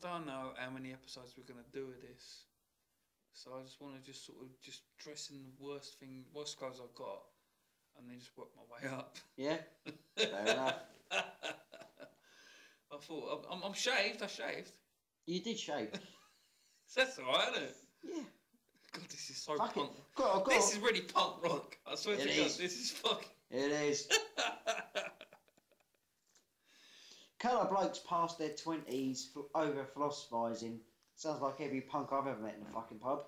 don't know how many episodes we're gonna do with this, so I just want to just sort of just dress in the worst clothes I've got, and then just work my way up. Yeah, fair enough. I thought I'm shaved. I shaved. You did shave. That's alright, isn't it? Yeah. God, this is so Fuck punk. Go This is really punk rock. I swear to God, this is fucking. It is. Colour blokes past their 20s over philosophising. Sounds like every punk I've ever met in a fucking pub.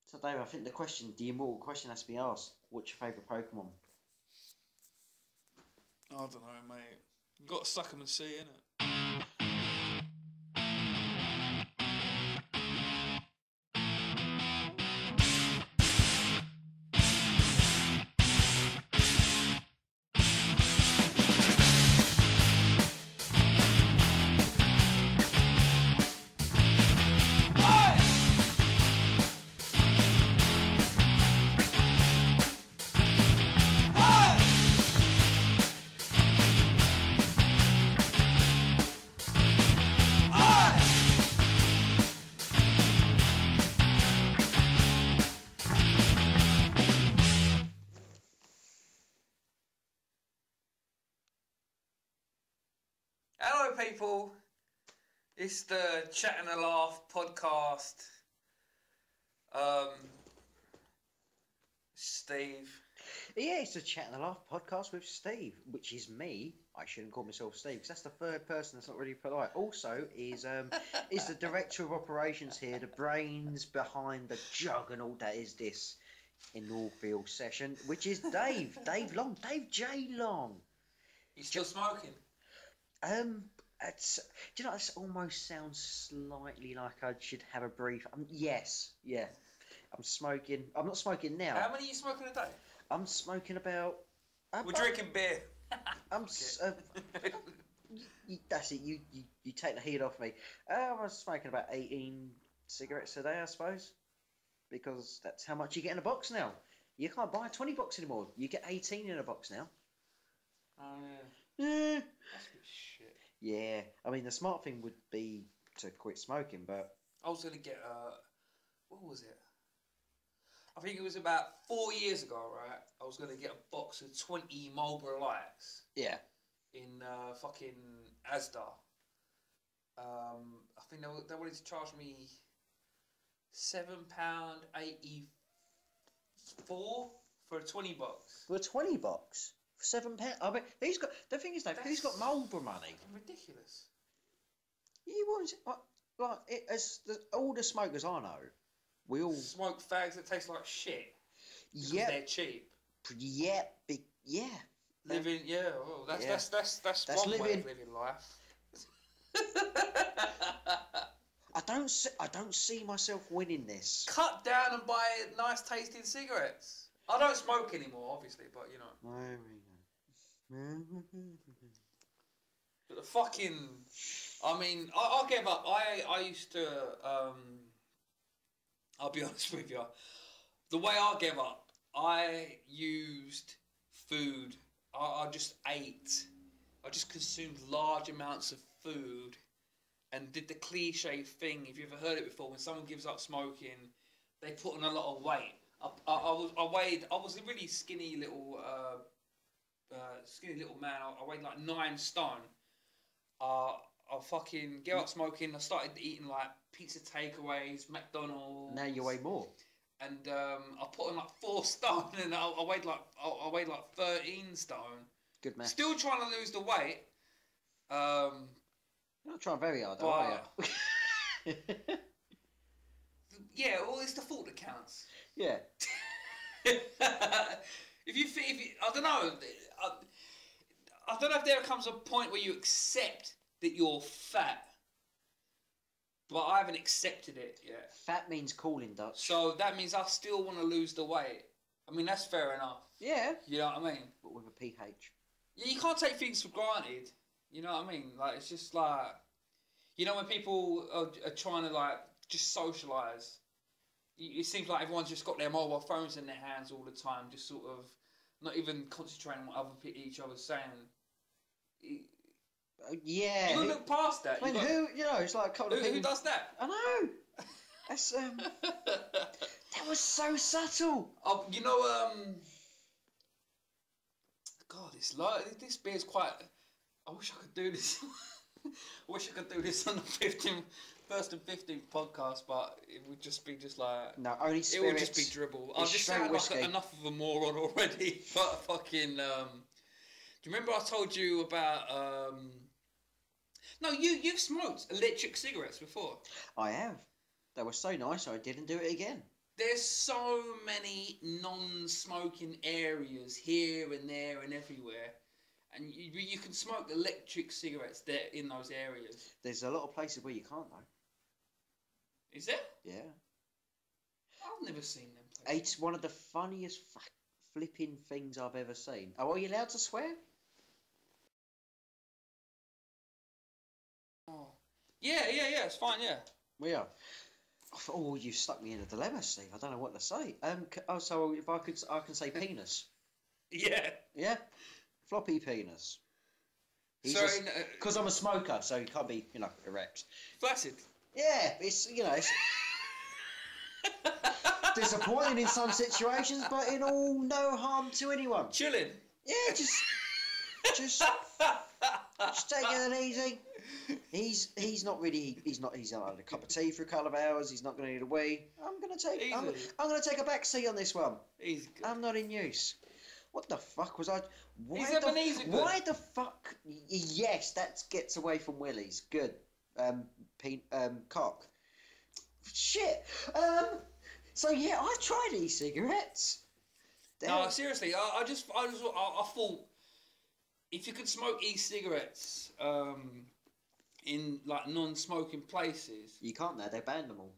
So, Dave, I think the immortal question has to be asked. What's your favourite Pokemon? I don't know, mate. You got to suck 'em and see, innit? Hello, people. It's the Chat&alaugh podcast. Steve. Yeah, it's the Chat&alaugh podcast with Steve, which is me. I shouldn't call myself Steve because that's the third person that's not really polite. Also, is the director of operations here, the brains behind the juggernaut that is this in Northfield session, which is Dave, Dave J. Long. You still smoking? It's, do you know, this almost sounds slightly like I should have a brief. Yes, yeah. I'm smoking. I'm not smoking now. How many are you smoking a day? I'm smoking about. We're drinking beer. That's it. You take the heat off me. I was smoking about 18 cigarettes a day, I suppose, because that's how much you get in a box now. You can't buy a 20 box anymore. You get 18 in a box now. Oh yeah. Yeah. That's a bit shit. Yeah. I mean, the smart thing would be to quit smoking, but I was gonna get what was it? I think it was about 4 years ago, right? I was gonna get a box of 20 Marlboro Lights. Yeah. In fucking Asda. I think they wanted to charge me £7.84 for a 20 box. For a 20 box? For £7? I mean, he's got. The thing is, though, because he's got Marlboro money. Ridiculous. He was as all the smokers I know, we all smoke fags that taste like shit. Yeah, they're cheap. Yeah, yeah. Living, yeah. Well, that's one way of living life. I don't see myself winning this. Cut down and buy nice tasting cigarettes. I don't smoke anymore, obviously, but you know. But the fucking, I mean, I gave up. I used to. I'll be honest with you. The way I gave up, I used food. I just ate. I just consumed large amounts of food and did the cliche thing. If you've ever heard it before, when someone gives up smoking, they put on a lot of weight. I was a really skinny little man. I weighed like 9 stone. I fucking gave up smoking. I started eating like pizza takeaways, McDonald's. Now you weigh more. And I put on like 4 stone, and I weighed like 13 stone. Good man. Still trying to lose the weight. You're not trying very hard, though, are you? Yeah, well, it's the thought that counts. Yeah. if you, I don't know. I don't know if there comes a point where you accept that you're fat. But I haven't accepted it yet. Fat means cool in Dutch. So that means I still want to lose the weight. I mean, that's fair enough. Yeah. You know what I mean? But with a PH. Yeah, you can't take things for granted. You know what I mean? Like, it's just like, you know, when people are trying to, like, just socialise, it seems like everyone's just got their mobile phones in their hands all the time, just sort of not even concentrating on what each other's saying. Yeah. You gotta look past that. I mean, it's like a couple of people. Who does that? I know. That's that was so subtle. Oh, God, this beer's quite. I wish I could do this. I wish I could do this on the first and 15th podcast, but it would just be like. No, only spirits. It would just be dribble. I just sound like enough of a moron already. But fucking. Do you remember I told you about? No, you've smoked electric cigarettes before. I have. They were so nice, I didn't do it again. There's so many non-smoking areas here and there and everywhere. And you can smoke electric cigarettes there in those areas. There's a lot of places where you can't, though. Is there? Yeah. I've never seen them places. It's one of the funniest flipping things I've ever seen. Oh, are you allowed to swear? Oh. Yeah, it's fine, yeah. We are. Oh, you stuck me in a dilemma, Steve. I don't know what to say. So if I can say penis. Yeah. Yeah? Floppy penis. Sorry, because I'm a smoker, so he can't be, erect. Flaccid. Yeah, it's disappointing in some situations, but in all, no harm to anyone. Chilling. Yeah, just taking it easy. He's not had a cup of tea for a couple of hours. He's not going to need a wee. I'm going to take a back seat on this one. Easy. I'm not in use. What the fuck was I? Why the fuck? Yes, that gets away from willies. Good. Cock. Shit. So yeah, I tried e-cigarettes. No, seriously, I thought if you could smoke e-cigarettes in like non-smoking places, you can't now. They banned them all.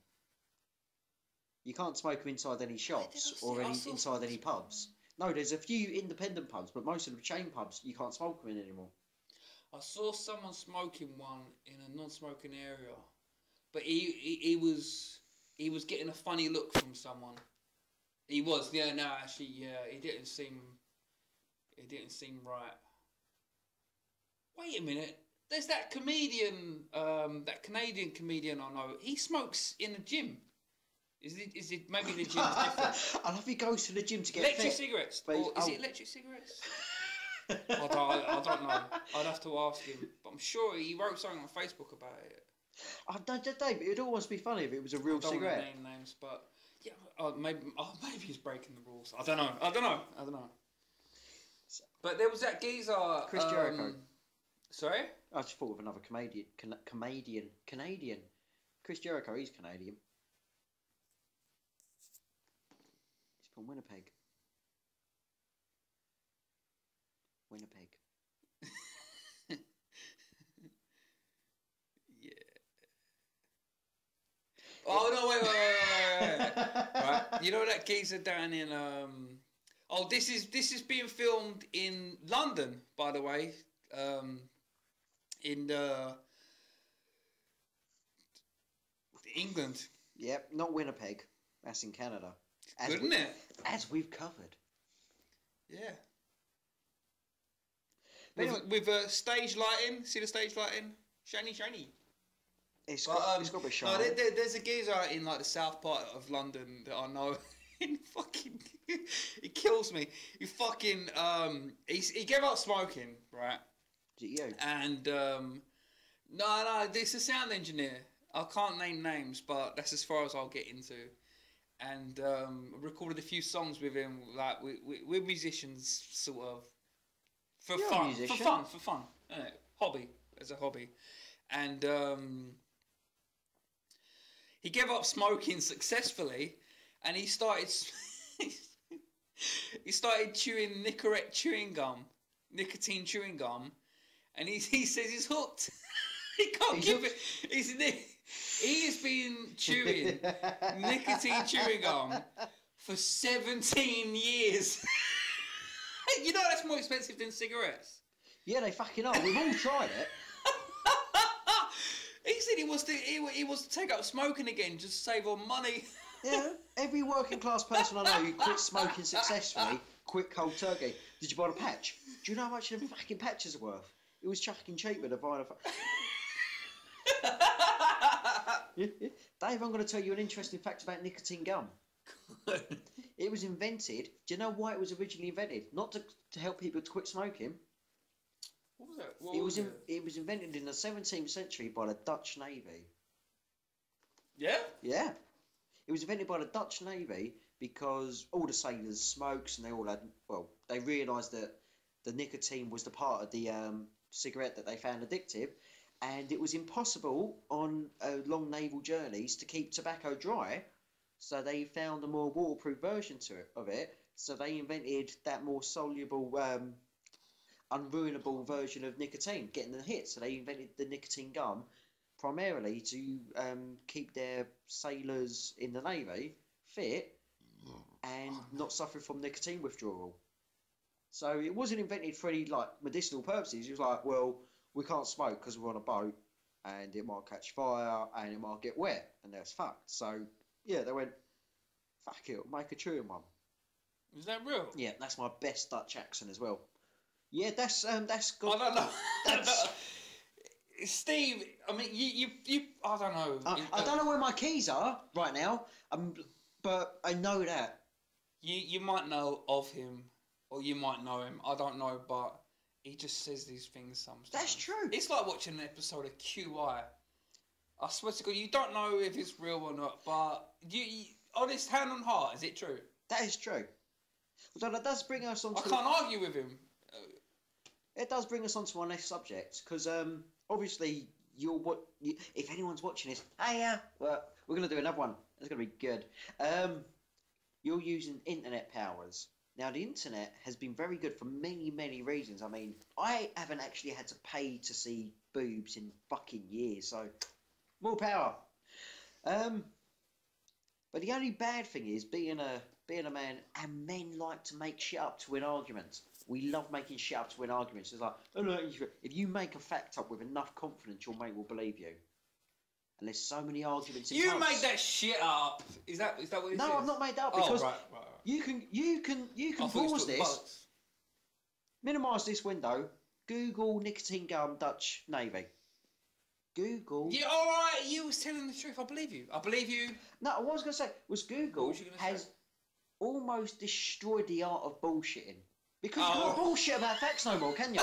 You can't smoke them inside any shops or inside any pubs. No, there's a few independent pubs, but most of the chain pubs you can't smoke them in anymore. I saw someone smoking one in a non-smoking area, but he was getting a funny look from someone. He was, yeah, no, actually, yeah, it didn't seem right. Wait a minute, there's that comedian, that Canadian comedian I know. He smokes in a gym. Is it maybe the gym's different? I love he goes to the gym to get electric fit. Cigarettes. Or is it electric cigarettes? I don't know. I'd have to ask him. But I'm sure he wrote something on Facebook about it. Dave, it would almost be funny if it was a real cigarette. I don't name names, but yeah, maybe he's breaking the rules. I don't know. But there was that geezer, Chris Jericho. Sorry? I just thought of another Canadian. Chris Jericho, he's Canadian. He's from Winnipeg. Yeah. Oh no! Wait. Right. You know that geezer down in Oh, this is being filmed in London, by the way. In England. Yep, not Winnipeg. That's in Canada. Good, isn't it? As we've covered. Yeah. With stage lighting, see the stage lighting? Shiny. It's got a bit shiny. No, there's a geezer in like the south part of London that I know. It kills me. He fucking he gave up smoking, right? Is it you? And no, this is a sound engineer. I can't name names, but that's as far as I'll get into. And recorded a few songs with him, like we're musicians, sort of. For fun, as a hobby, and he gave up smoking successfully, and he started chewing nicotine chewing gum, and he says he's hooked. He can't keep it. He has been chewing nicotine chewing gum for 17 years. You know that's more expensive than cigarettes. Yeah, they fucking are. We've all tried it. He said he wants to take up smoking again, just to save on money. Yeah, every working class person I know who quit smoking successfully, quit cold turkey. Did you buy a patch? Do you know how much them fucking patches are worth? It was chucking cheap with a vinyl. Dave, I'm going to tell you an interesting fact about nicotine gum. It was invented. Do you know why it was originally invented? Not to help people to quit smoking. What was that? What was it? It was invented in the 17th century by the Dutch Navy. Yeah? Yeah. It was invented by the Dutch Navy because all the sailors smoked and they all had, well, they realised that the nicotine was the part of the cigarette that they found addictive, and it was impossible on long naval journeys to keep tobacco dry, so they found a more waterproof version of it, so they invented that more soluble, unruinable version of nicotine, getting the hit. So they invented the nicotine gum primarily to keep their sailors in the Navy fit and not suffer from nicotine withdrawal. So it wasn't invented for any like medicinal purposes. It was like, well, we can't smoke because we're on a boat and it might catch fire and it might get wet and that's fucked. So yeah, they went, fuck it, we'll make a chewing one. Is that real? Yeah, that's my best Dutch accent as well. Yeah, that's I got. don't know. That's, Steve, I mean, you I don't know. I don't know where my keys are right now, but I know that. You might know of him, or you might know him. I don't know, but he just says these things sometimes. That's true. It's like watching an episode of QI. I swear to God, you don't know if it's real or not, but you honest hand on heart, is it true? That is true. So that does bring us on. I can't argue with him. It does bring us on to our next subject, because obviously if anyone's watching this, well, we're going to do another one. It's going to be good. You're using internet powers. Now, the internet has been very good for many, many reasons. I mean, I haven't actually had to pay to see boobs in fucking years, so more power. But the only bad thing is being a man, and men like to make shit up to win arguments. We love making shit up to win arguments. It's like, if you make a fact up with enough confidence, your mate will believe you. And there's so many arguments in You pubs. made that shit up. Is that what it is? No, I've not made that up because right. you can pause this, minimise this window, Google nicotine gum Dutch Navy. Google. Yeah, all right. You was telling the truth. I believe you. No, what I was going to say was Google has almost destroyed the art of bullshitting. Because you can't bullshit about facts no more, can you?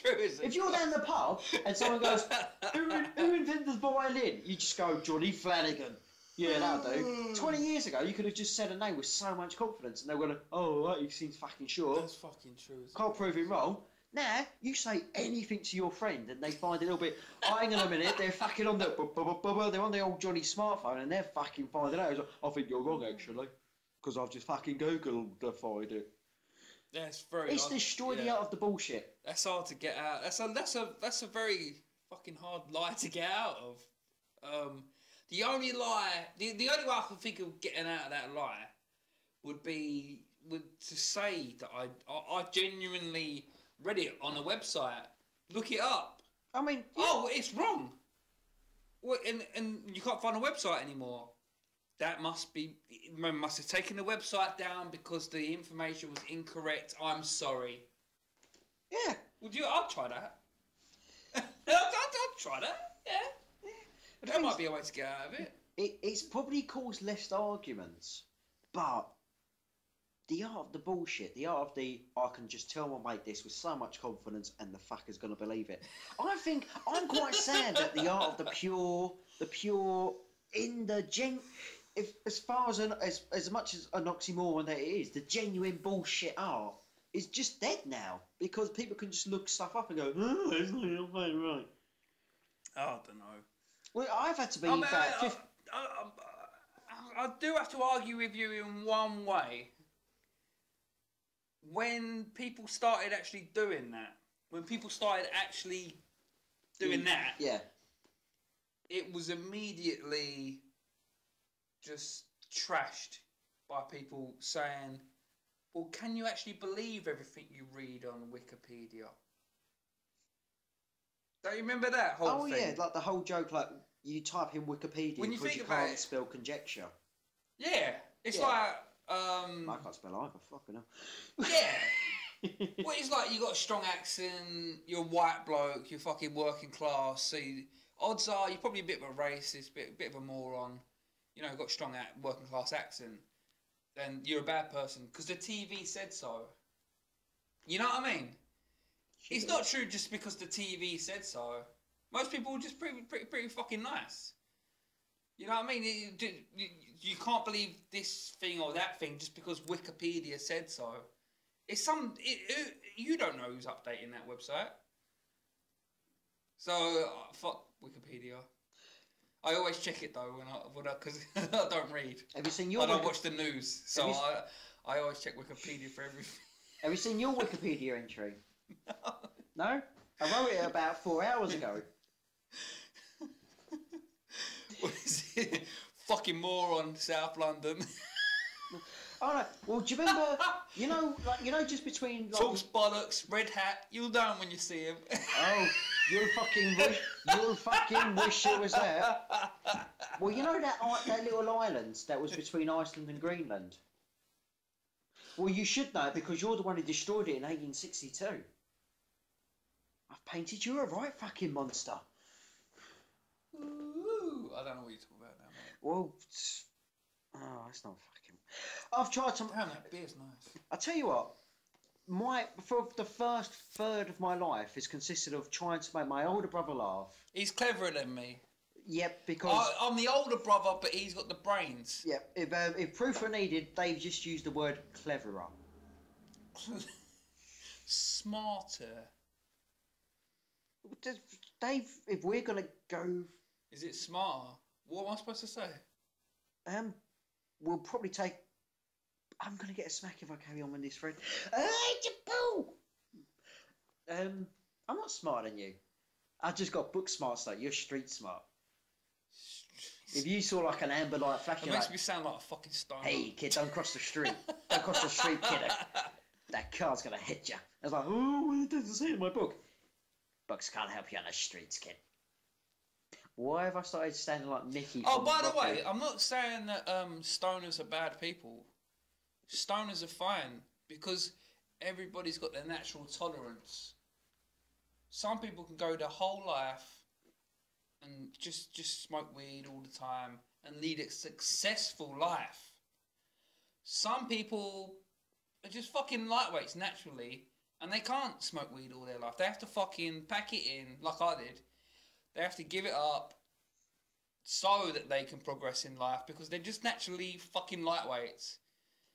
True, is it? If you're down the pub and someone goes, who invented the violin? You just go, Johnny Flanagan. Yeah, that'll do. 20 years ago, you could have just said a name with so much confidence and they were like, oh, right, you seem fucking sure. That's fucking true. Can't prove him wrong. Now, you say anything to your friend and they find it a little bit, hang on a minute, they're fucking on they're on the old Johnny smartphone and they're fucking finding out. Like, I think you're wrong, actually, because I've just fucking Googled-ified it. That's very. It's destroyed the art of the bullshit. That's hard to get out. That's a very fucking hard lie to get out of. The only lie, the only way I can think of getting out of that lie would to say that I genuinely read it on a website. Look it up. I mean, oh, it's wrong. Well, and you can't find a website anymore. That must have taken the website down because the information was incorrect. I'm sorry. Yeah. I'll try that. I'll try that. Yeah. That might be a way to get out of it. It's probably caused less arguments, but the art of the bullshit, the art of I can just tell my mate this with so much confidence and the fucker's going to believe it. I think I'm quite sad that the art of the pure, in the as far as much as an oxymoron that it is, the genuine bullshit art is just dead now because people can just look stuff up and go, oh, it's not right. I don't know. Well, I've had to be I do have to argue with you in one way. When people started actually doing that, yeah, it was immediately just trashed by people saying, well, can you actually believe everything you read on Wikipedia? Don't you remember that whole thing? Oh, yeah, like the whole joke, like, you type in Wikipedia when because you can't spell conjecture. Yeah, it's like... I can't spell either, fucking hell. Yeah. Well, it's like you got a strong accent, you're a white bloke, you're fucking working class, so odds are you're probably a bit of a racist, bit of a moron. You know, you've got a strong working class accent. Then you're a bad person because the TV said so. You know what I mean? It's not true just because the TV said so. Most people are just pretty fucking nice. You know what I mean? You can't believe this thing or that thing just because Wikipedia said so. It's you don't know who's updating that website. So fuck Wikipedia. I always check it though because I don't read. Have you seen your? I don't watch the news, so I always check Wikipedia for everything. Have you seen your Wikipedia entry? No? I wrote it about 4 hours ago. What is it? Fucking moron, South London. Oh no! Well, do you remember? Just between. Talks bollocks, red hat. You'll know him when you see him. Oh, you'll fucking wish it was there. Well, you know that little island that was between Iceland and Greenland. Well, you should know it because you're the one who destroyed it in 1862. I've painted you a right fucking monster. Ooh, I don't know what you're talking about now, mate. Well, it's not fucking. I've tried some. Damn, that beer's nice. I tell you what, for the first third of my life is consisted of trying to make my older brother laugh. He's cleverer than me. Yep, because I'm the older brother, but he's got the brains. Yep. If proof were needed, Dave just used the word cleverer. Smarter. Dave, if we're gonna go, is it smarter? What am I supposed to say? We'll probably take. I'm gonna get a smack if I carry on with this thread. I'm not smarter than you. I just got book smart, so you're street smart. If you saw like an amber light flashing, it makes me sound like a fucking stoner. Hey kid, don't cross the street. Don't cross the street, kid. That car's gonna hit you. I was like, oh, it doesn't say in my book. Books can't help you on the streets, kid. Why have I started standing like Mickey? Oh, by the way, I'm not saying that stoners are bad people. Stoners are fine because everybody's got their natural tolerance. Some people can go their whole life and just smoke weed all the time and lead a successful life. Some people are just fucking lightweights naturally and they can't smoke weed all their life. They have to fucking pack it in like I did. They have to give it up so that they can progress in life because they're just naturally fucking lightweights.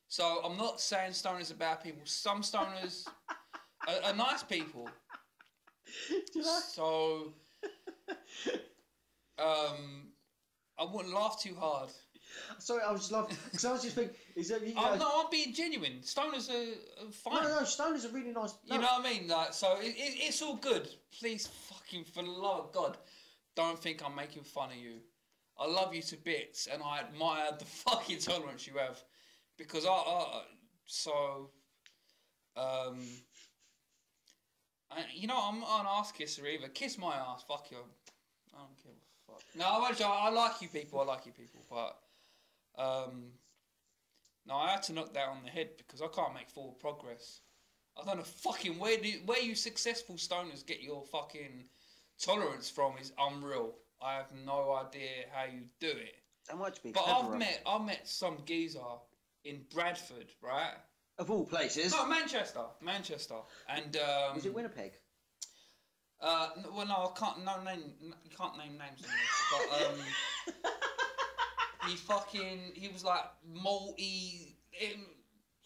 So I'm not saying stoners are bad people. Some stoners are nice people. So I wouldn't laugh too hard. Sorry, I was just laughing because I was just thinking. No, I'm being genuine. Stoners are fine. No, stoners are really nice. No. You know what I mean? Like, so it's all good. Please, fucking for the love of God, don't think I'm making fun of you. I love you to bits, and I admire the fucking tolerance you have, because you know, I'm not an ass kisser either. Kiss my ass, fuck you. I don't give a fuck. No, I like you people. But no, I had to knock that on the head because I can't make forward progress. I don't know fucking where you successful stoners get your fucking tolerance from is unreal. I have no idea how you do it. So much big. But I've met some geezer in Bradford, right? Of all places. No, Manchester, and was it Winnipeg? Well, no, I can't. No name. You can't name names on this. But he was like multi.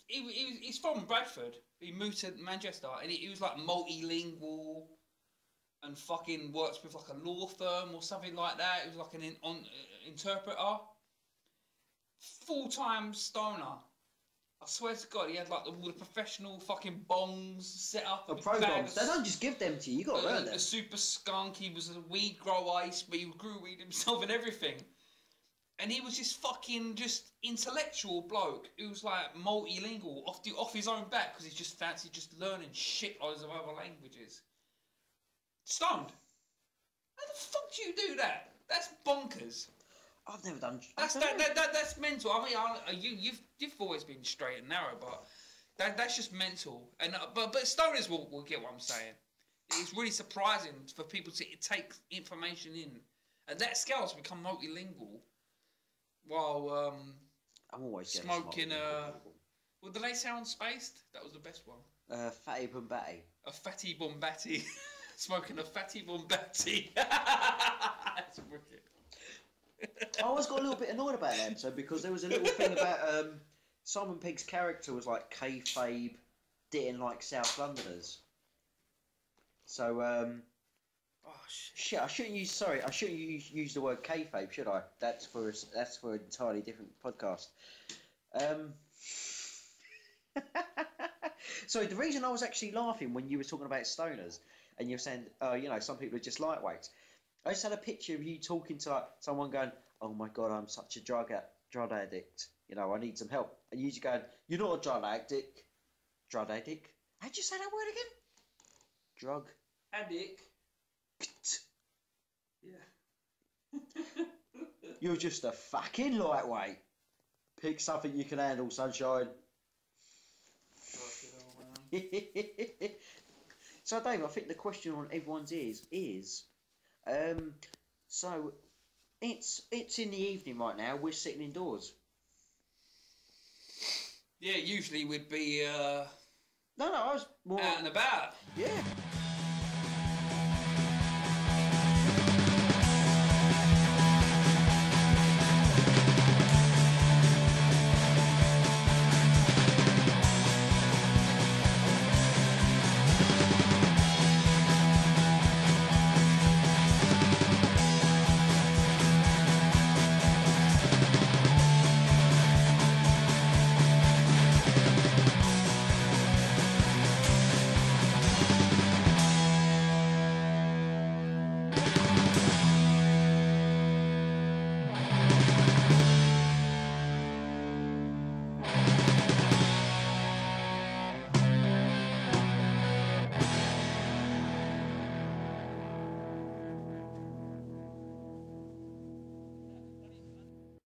He's from Bradford. He moved to Manchester, and he was like multilingual, and fucking works with like a law firm or something like that. He was like an interpreter, full-time stoner. I swear to God, he had like all the professional fucking bongs set up. Oh, pro bongs. They don't just give them to you. You got to earn them. A super skunk. He was a weed grower. He grew weed himself and everything. And he was just fucking intellectual bloke. He was like multilingual off his own back because he just fancied just learning shit loads of other languages. Stoned. How the fuck do you do that? That's bonkers. I've never done. That's mental. I mean, you've always been straight and narrow, but That's just mental. And but stoners will get what I'm saying. It's really surprising for people to take information in, and that scales become multilingual while I'm always smoking well, did they sound spaced? That was the best one. Fatty Bumbati. A fatty bombati. Smoking a fatty bombati. That's wicked. I always got a little bit annoyed about that episode because there was a little thing about Simon Pegg's character was like kayfabe, didn't like South Londoners. So Oh shit. shit, I shouldn't use the word kayfabe, should I? That's for an entirely different podcast. So the reason I was actually laughing when you were talking about stoners and you're saying, you know, some people are just lightweights. I just had a picture of you talking to like, someone going, "Oh my god, I'm such a drug addict. You know, I need some help." And you just going, "You're not a drug addict. Drug addict? How'd you say that word again? Drug Addict. Yeah. You're just a fucking lightweight. Pick something you can handle, sunshine." So, Dave, I think the question on everyone's ears is, so it's in the evening right now. We're sitting indoors. Yeah, usually we'd be No, I was more out and about. Yeah.